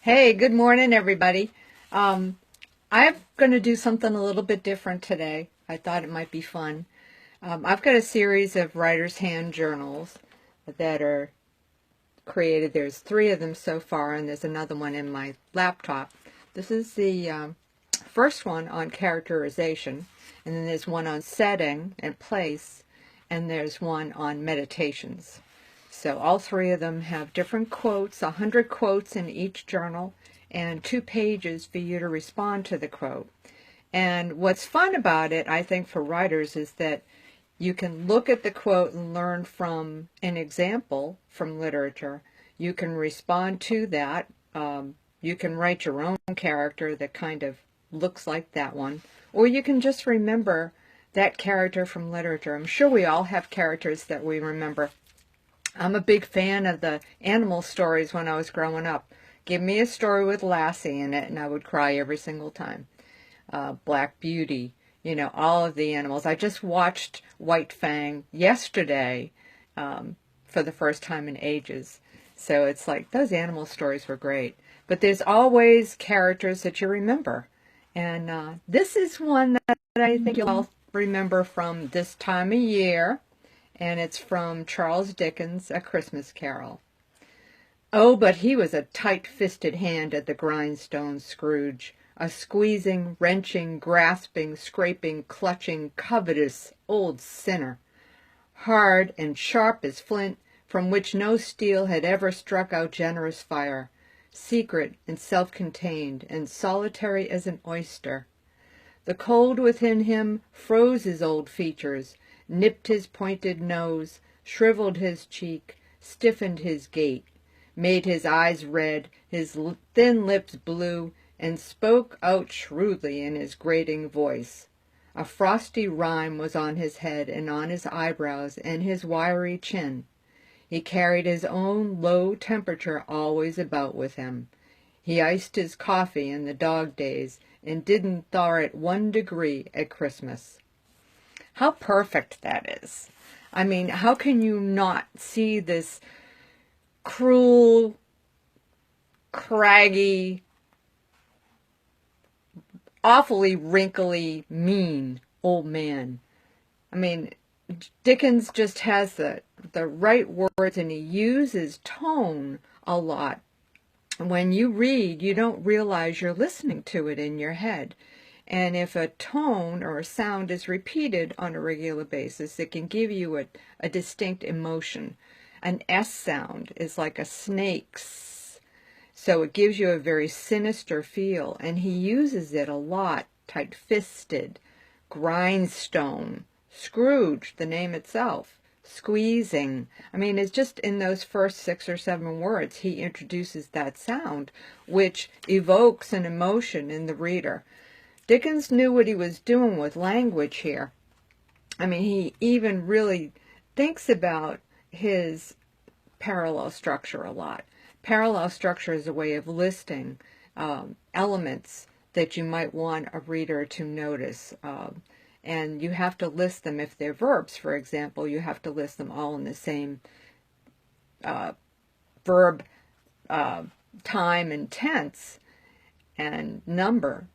Hey, good morning, everybody. Um, I'm going to do something a little bit different today. I thought it might be fun. I've got a series of writer's hand journals that are created. There's three of them so far, and there's another one in my laptop. This is the first one on characterization, and then there's one on setting and place, and there's one on meditations. So all three of them have different quotes, 100 quotes in each journal, and 2 pages for you to respond to the quote. And what's fun about it, I think, for writers is that you can look at the quote and learn from an example from literature. You can respond to that. You can write your own character that kind of looks like that one. Or you can just remember that character from literature. I'm sure we all have characters that we remember. I'm a big fan of the animal stories when I was growing up. Give me a story with Lassie in it, and I would cry every single time. Black Beauty, all of the animals. I just watched White Fang yesterday for the first time in ages. So it's like those animal stories were great. But there's always characters that you remember. And this is one that I think you'll all remember from this time of year. And it's from Charles Dickens' A Christmas Carol. Oh, but he was a tight-fisted hand at the grindstone, Scrooge, a squeezing, wrenching, grasping, scraping, clutching, covetous old sinner, hard and sharp as flint, from which no steel had ever struck out generous fire, secret and self-contained, and solitary as an oyster. The cold within him froze his old features, nipped his pointed nose, shriveled his cheek, stiffened his gait, made his eyes red, his thin lips blue, and spoke out shrewdly in his grating voice. A frosty rime was on his head and on his eyebrows and his wiry chin. He carried his own low temperature always about with him. He iced his coffee in the dog days and didn't thaw it 1 degree at Christmas. How perfect that is. I mean, how can you not see this cruel, craggy, awfully wrinkly, mean old man? I mean, Dickens just has the right words, and he uses tone a lot. When you read, you don't realize you're listening to it in your head. And if a tone or a sound is repeated on a regular basis, it can give you a distinct emotion. An S sound is like a snake's, so it gives you a very sinister feel, and he uses it a lot. Tight-fisted, grindstone, Scrooge, the name itself, squeezing. I mean, it's just in those first 6 or 7 words, he introduces that sound, which evokes an emotion in the reader. Dickens knew what he was doing with language here. I mean, he even really thinks about his parallel structure a lot. Parallel structure is a way of listing elements that you might want a reader to notice. And you have to list them if they're verbs, for example. You have to list them all in the same verb, time, and tense and number.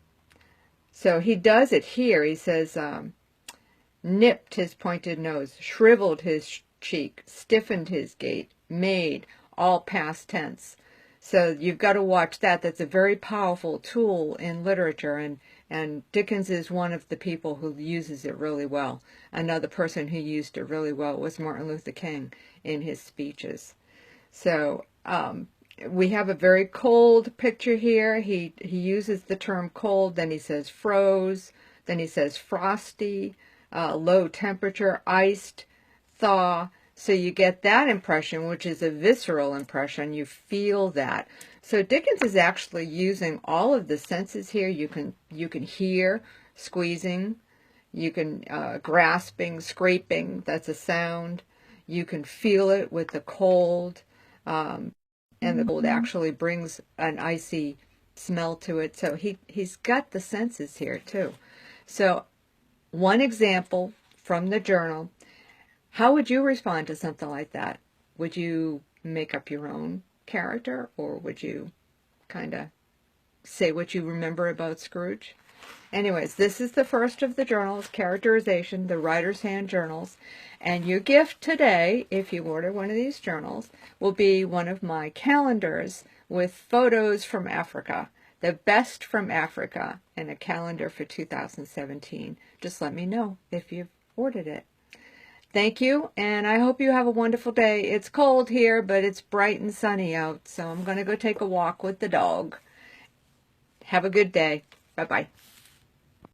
So he does it here. He says, nipped his pointed nose, shriveled his cheek, stiffened his gait, made, all past tense. So you've got to watch that. That's a very powerful tool in literature, and Dickens is one of the people who uses it really well. Another person who used it really well was Martin Luther King in his speeches. So we have a very cold picture here. He uses the term cold, then he says froze, then he says frosty, low temperature, iced, thaw. So you get that impression, which is a visceral impression. You feel that. So Dickens is actually using all of the senses here. You can hear squeezing, you can grasping, scraping. That's a sound. You can feel it with the cold. And the cold actually brings an icy smell to it. So he's got the senses here too. So one example from the journal. How would you respond to something like that? Would you make up your own character, or would you kind of say what you remember about Scrooge. Anyways, this is the first of the journals, Characterization, the Writer's Hand journals. And your gift today, if you order one of these journals, will be one of my calendars with photos from Africa, the best from Africa, and a calendar for 2017. Just let me know if you've ordered it. Thank you, and I hope you have a wonderful day. It's cold here, but it's bright and sunny out, so I'm going to go take a walk with the dog. Have a good day. Bye-bye.